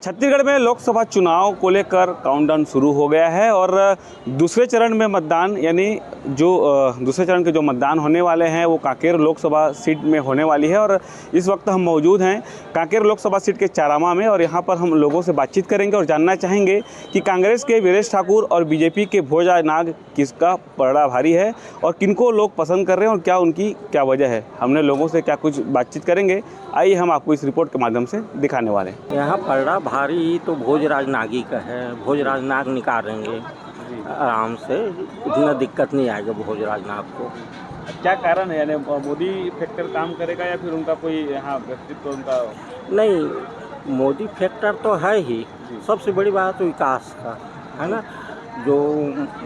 छत्तीसगढ़ में लोकसभा चुनाव को लेकर काउंटडाउन शुरू हो गया है और दूसरे चरण में मतदान यानी जो दूसरे चरण के जो मतदान होने वाले हैं वो कांकेर लोकसभा सीट में होने वाली है। और इस वक्त हम मौजूद हैं कांकेर लोकसभा सीट के चारामा में और यहाँ पर हम लोगों से बातचीत करेंगे और जानना चाहेंगे कि कांग्रेस के वीरेश ठाकुर और बीजेपी के भोजनाग किसका पलड़ा भारी है और किनको लोग पसंद कर रहे हैं और क्या उनकी क्या वजह है। हमने लोगों से क्या कुछ बातचीत करेंगे, आइए हम आपको इस रिपोर्ट के माध्यम से दिखाने वाले हैं। यहाँ पलड़ा भारी तो भोजराज नागी का है। भोजराज नाग निकालेंगे आराम से, इतना दिक्कत नहीं आएगा भोजराज नाग को। क्या कारण है, यानी मोदी फैक्टर काम करेगा या फिर उनका कोई यहाँ व्यक्तित्व उनका? नहीं, मोदी फैक्टर तो है ही। सबसे बड़ी बात तो विकास का है ना। जो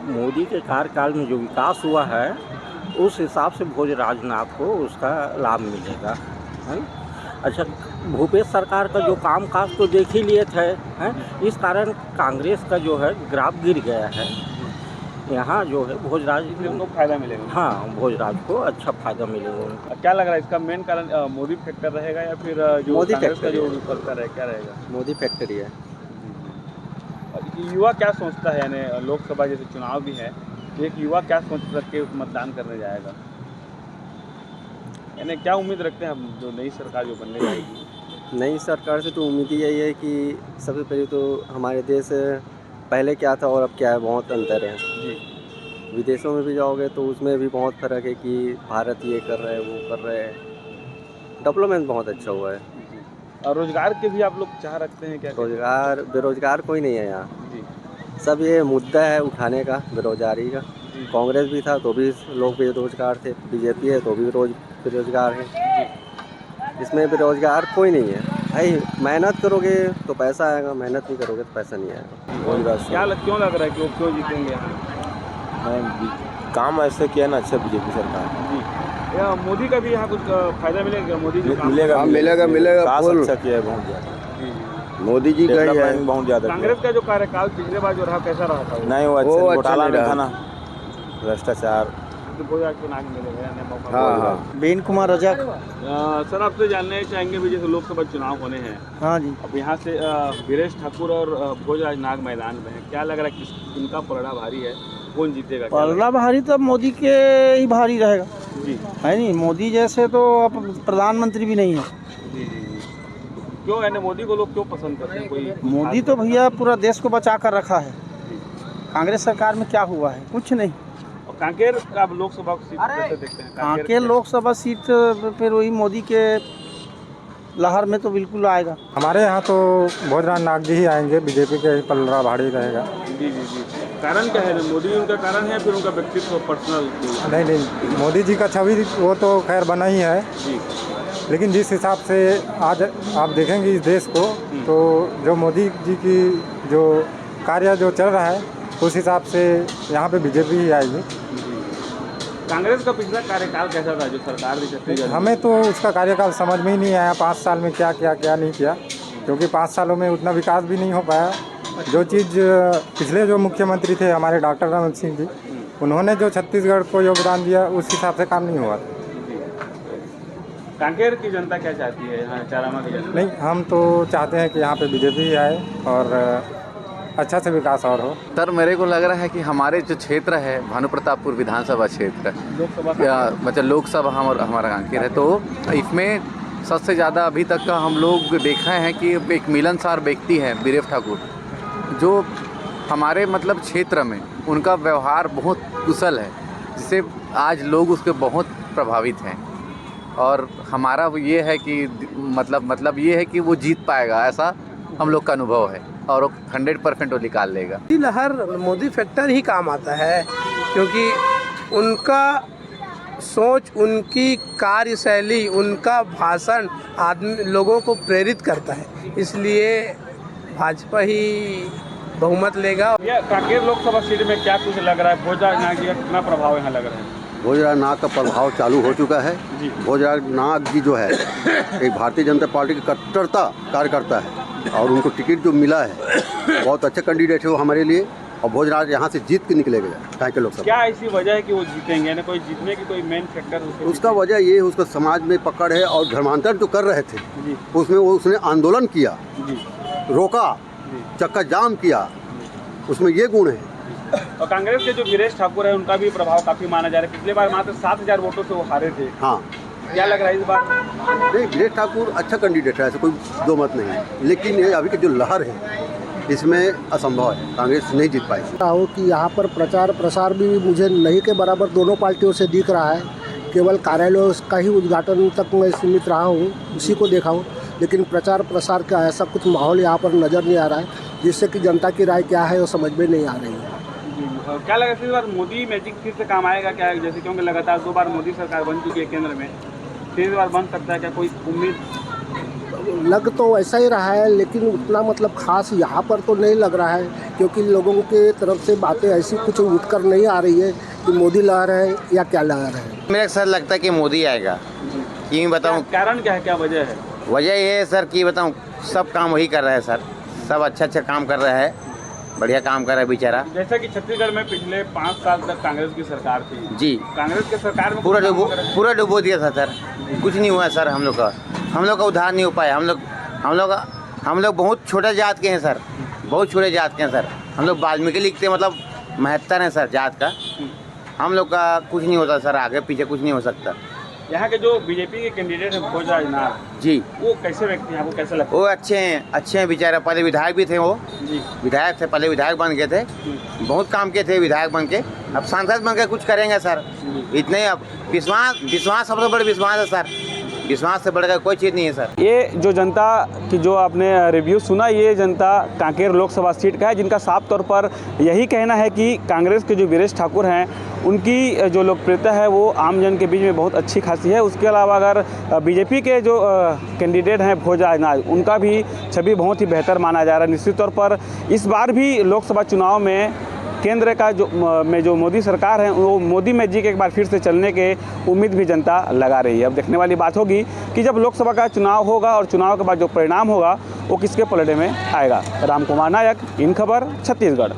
मोदी के कार्यकाल में जो विकास हुआ है उस हिसाब से भोजराज नाग को उसका लाभ मिलेगा, है। अच्छा, भूपेश सरकार का जो काम काज तो देख ही लिए थे, हैं। इस कारण कांग्रेस का जो है ग्राफ गिर गया है। यहाँ जो है भोजराज उनको फायदा मिलेगा। हाँ, भोजराज को अच्छा फायदा मिलेगा। क्या लग रहा है इसका मेन कारण मोदी फैक्टर रहेगा या फिर जो मोदी कांग्रेस का फैक्टर जो फैक्टर है क्या रहेगा? मोदी फैक्टर ही है। युवा क्या सोचता है, यानी लोकसभा जैसे चुनाव भी है, एक युवा क्या सोच के मतदान करने जाएगा, यानी क्या उम्मीद रखते हैं हम जो नई सरकार जो बनने जाएगी? नई सरकार से तो उम्मीद यही है कि सबसे पहले तो हमारे देश पहले क्या था और अब क्या है, बहुत अंतर है जी। विदेशों में भी जाओगे तो उसमें भी बहुत फ़र्क है कि भारत ये कर रहा है वो कर रहा है। डेवलपमेंट बहुत अच्छा हुआ है। और रोजगार के भी आप लोग चाह रखते हैं क्या? रोजगार बेरोजगार कोई नहीं है यहाँ जी। सब ये मुद्दा है उठाने का बेरोजगारी का। जी। कांग्रेस भी था तो भी लोग बेरोजगार थे, बीजेपी है तो भी बेरोजगार है। इसमें बेरोजगार कोई नहीं है भाई। मेहनत करोगे तो पैसा आएगा, मेहनत नहीं करोगे तो पैसा नहीं आएगा। क्यों लग रहा है कि वो क्यों जीतेंगे? काम ऐसे किया ना अच्छा बीजेपी सरकार। जी, या मोदी का भी यहाँ कुछ फायदा मिलेगा? मोदी जो काम मिलेगा फुल अच्छा किया है बहुत ज़्यादा। मोदी जी का ही है। बहुत ज़्यादा कांग्रेस का जो कार्यकाल पिछले बार जो रहा कैसा रहा था? नहीं वो वो अच्छा अच्छा घोटाला नहीं में रहा। था ना, भ्रष्टाचार। तो भोजराज को नाग मिलेगा यानी मौका? हाँ। बीन कुमार रजक। सर, आपसे जानने चाहेंगे भी जैसे लोकसभा चुनाव होने हैं, हाँ जी। अब यहाँ से वीरेश ठाकुर और भोजराज नाग मैदान में है, क्या लग रहा है किनका पलड़ा भारी है, कौन जीतेगा? क्या लग रहा पलड़ा भारी तो अब मोदी के ही भारी रहेगा, है? जी है नहीं। मोदी जैसे तो अब प्रधानमंत्री भी नहीं है। जी जी जी। क्यों, यानी मोदी को लोग क्यों पसंद करते हैं? कोई मोदी तो भैया पूरा देश को बचा कर रखा है। कांग्रेस सरकार में क्या हुआ है? कुछ नहीं। और कांकेर अब लोकसभा सीट कैसे देखते हैं? कांकेर लोकसभा सीट फिर वही मोदी के लहर में तो बिल्कुल आएगा। हमारे यहाँ तो भोजराज नाग जी ही आएंगे, बीजेपी के ही पलड़ा भारी रहेगा। जी जी जी। कारण क्या है? मोदी उनका कारण है या फिर उनका व्यक्तित्व पर्सनल? नहीं, मोदी जी का छवि वो तो खैर बना ही है, जी। लेकिन जिस हिसाब से आज आप देखेंगे इस देश को तो जो मोदी जी की जो कार्य जो चल रहा है उस हिसाब से यहाँ पे बीजेपी ही आएगी। कांग्रेस का पिछला कार्यकाल कैसा था जो सरकार थी छत्तीसगढ़? हमें तो उसका कार्यकाल समझ में ही नहीं आया, 5 साल में क्या किया क्या नहीं किया, क्योंकि 5 सालों में उतना विकास भी नहीं हो पाया। जो चीज़ पिछले जो मुख्यमंत्री थे हमारे डॉक्टर रमन सिंह जी, उन्होंने जो छत्तीसगढ़ को योगदान दिया उस हिसाब से काम नहीं हुआ था। कांकेर की जनता क्या चाहती है, यहाँ चारामा की जनता? नहीं, हम तो चाहते हैं कि यहाँ पे बीजेपी ही आए और अच्छा से विकास और हो। सर, मेरे को लग रहा है कि हमारे जो क्षेत्र है भानु प्रतापपुर विधानसभा क्षेत्र लोकसभा या मतलब लोकसभा हमारा कांकेर है, तो इसमें सबसे ज़्यादा अभी तक का हम लोग देखा है कि एक मिलनसार व्यक्ति है वीरेश ठाकुर, जो हमारे मतलब क्षेत्र में उनका व्यवहार बहुत कुशल है, जिससे आज लोग उसके बहुत प्रभावित हैं। और हमारा ये है कि मतलब ये है कि वो जीत पाएगा, ऐसा हम लोग का अनुभव है और 100% वो निकाल लेगा। लहर मोदी फैक्टर ही काम आता है, क्योंकि उनका सोच, उनकी कार्यशैली, उनका भाषण आदमी लोगों को प्रेरित करता है, इसलिए भाजपा ही बहुमत लेगा। ये कांकेर लोकसभा सीट में क्या कुछ लग रहा है? भोजराज नाग जी का कितना प्रभाव यहाँ लग रहा है? भोजराज नाग का प्रभाव चालू हो चुका है। भोजराज नाग जी जो है एक भारतीय जनता पार्टी के कट्टरता कार्यकर्ता है और उनको टिकट जो मिला है बहुत अच्छा कैंडिडेट है वो हमारे लिए, और भोजराज यहाँ से जीत के निकलेगा कांकेर लोकसभा। क्या ऐसी वजह है कि वो जीतेंगे, यानी कोई जीतने की कोई मेन फैक्टर? उसका वजह ये है, उसका समाज में पकड़ है और धर्मांतरण जो कर रहे थे उसमें वो उसने आंदोलन किया। रोका, चक्का जाम किया, उसमें ये गुण है। और कांग्रेस के जो वीरेश ठाकुर है उनका भी प्रभाव काफी माना जा रहा है। पिछले बार मात्र 7,000 वोटों से वो हारे थे। हाँ, क्या लग रहा है इस बार? नहीं, वीरेश ठाकुर अच्छा कैंडिडेट है, ऐसा कोई दो मत नहीं है, लेकिन ये अभी की जो लहर है इसमें असंभव है, कांग्रेस नहीं जीत पाई। हो कि यहाँ पर प्रचार प्रसार भी मुझे नहीं के बराबर दोनों पार्टियों से दिख रहा है। केवल कार्यालयों का ही उद्घाटन तक मैं सीमित रहा हूँ, उसी को देखा हूँ, लेकिन प्रचार प्रसार का ऐसा कुछ माहौल यहाँ पर नज़र नहीं आ रहा है, जिससे कि जनता की राय क्या है वो समझ में नहीं आ रही है। क्या लगा इस बार मोदी मैजिक फिर से काम आएगा क्या? जैसे क्योंकि लगातार 2 बार मोदी सरकार बन चुकी है केंद्र में, फिर इस बार बन सकता है क्या? कोई उम्मीद लग तो ऐसा ही रहा है, लेकिन उतना मतलब खास यहाँ पर तो नहीं लग रहा है, क्योंकि लोगों के तरफ से बातें ऐसी कुछ उठकर नहीं आ रही है कि मोदी लहर है या क्या लहर है। मेरे सर लगता है कि मोदी आएगा। क्यों बताऊँ कारण क्या है, क्या वजह है? वजह ये है सर कि बताऊँ सब काम वही कर रहे हैं सर, सब अच्छा काम कर रहे हैं, बढ़िया काम कर रहा है बेचारा। जैसा कि छत्तीसगढ़ में पिछले 5 साल तक कांग्रेस की सरकार थी जी, कांग्रेस की सरकार में पूरा डुबो दिया था सर, कुछ नहीं हुआ सर। हम लोग का उद्धार नहीं हो पाया। हम लोग बहुत छोटे जात के हैं सर, बहुत छोटे जात के हैं सर। हम लोग वाल्मीकि लिखते मतलब 72 हैं सर जात का। हम लोग का कुछ नहीं होता सर, आगे पीछे कुछ नहीं हो सकता। यहाँ के जो बीजेपी के कैंडिडेट हैं भोजराज नाथ जी, वो कैसे व्यक्ति हैं, आपको कैसे लगता है? वो अच्छे हैं बेचारा। पहले विधायक भी थे वो जी, विधायक थे, पहले विधायक बन गए थे, बहुत काम किए थे विधायक बन के। अब सांसद बन के कुछ करेंगे सर, इतने ही। अब विश्वास सबसे बड़ा विश्वास है सर, विश्वास से बढ़कर कोई चीज़ नहीं है सर। ये जो जनता की जो आपने रिव्यू सुना, ये जनता कांकेर लोकसभा सीट का है, जिनका साफ तौर पर यही कहना है कि कांग्रेस के जो वीरेश ठाकुर हैं उनकी जो लोकप्रियता है वो आम जन के बीच में बहुत अच्छी खासी है। उसके अलावा अगर बीजेपी के जो कैंडिडेट हैं भोजराज नाथ, उनका भी छवि बहुत ही बेहतर माना जा रहा है। निश्चित तौर पर इस बार भी लोकसभा चुनाव में केंद्र का जो मोदी सरकार है वो मोदी मैजिक एक बार फिर से चलने के उम्मीद भी जनता लगा रही है। अब देखने वाली बात होगी कि जब लोकसभा का चुनाव होगा और चुनाव के बाद जो परिणाम होगा वो किसके पलड़े में आएगा। राम कुमार नायक, इन खबर, छत्तीसगढ़।